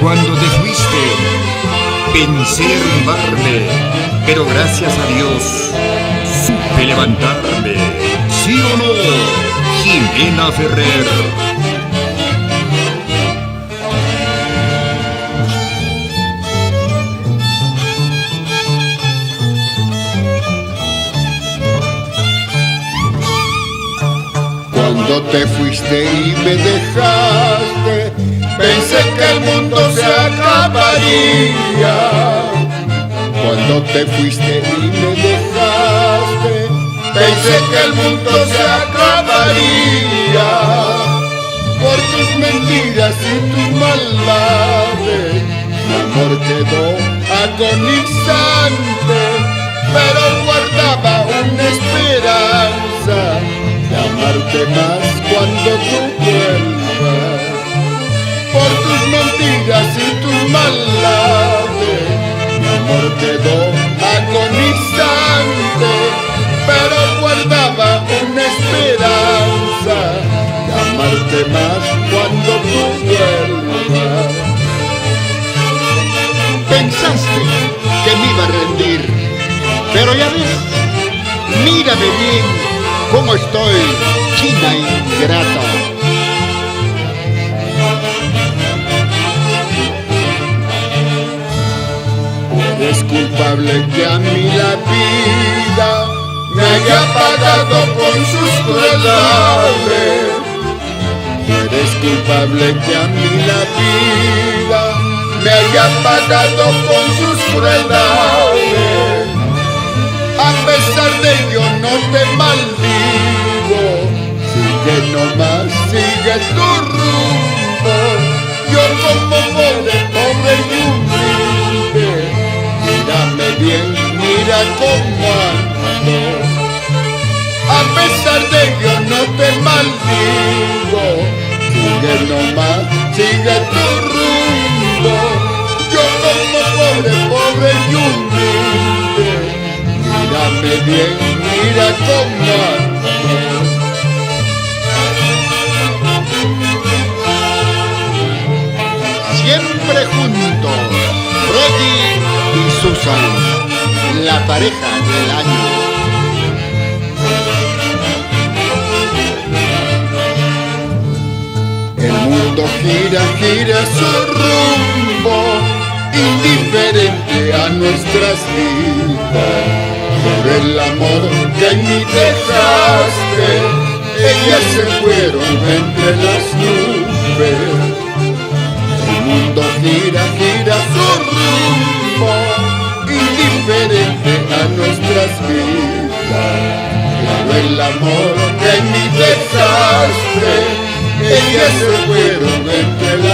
Cuando te fuiste, pensé derrumbarme, pero gracias a Dios supe levantarme. ¿Sí o no, Jimena Ferrer? Cuando te fuiste y me dejaste, pensé que el mundo se acabaría. Cuando te fuiste y me dejaste, pensé que el mundo se acabaría. Por tus mentiras y tus maldades, mi amor quedó agonizante, pero guardaba una esperanza de amarte más cuando tú vuelvas. Por tus mentiras y tus maldades, mi amor quedó agonizante, pero guardaba una esperanza de amarte más cuando tú vuelvas. Pensaste que me iba a rendir, pero ya ves, mírame bien cómo estoy, china ingrata. Eres culpable que a mí la vida me haya pagado con sus crueldades. Eres culpable que a mí la vida me haya pagado con sus crueldades. A pesar de ello no te maldigo, sigue nomás, sigue tu rumbo. Yo como pobre y humilde, mírame bien, mira cómo ando. A pesar de ello no te maldigo, sigue nomás, sigue tu rumbo. Yo como pobre y humilde, mírame bien, mira cómo ando. Siempre juntos, Freddy y Susan, la pareja del año. El mundo gira, gira su rumbo, indiferente a nuestras vidas. Por el amor que en mí dejaste, ellas se fueron entre las nubes. El mundo gira, gira su rumbo, indiferente a nuestras vidas. Pero el amor que en mí dejaste, ellas se fueron entre las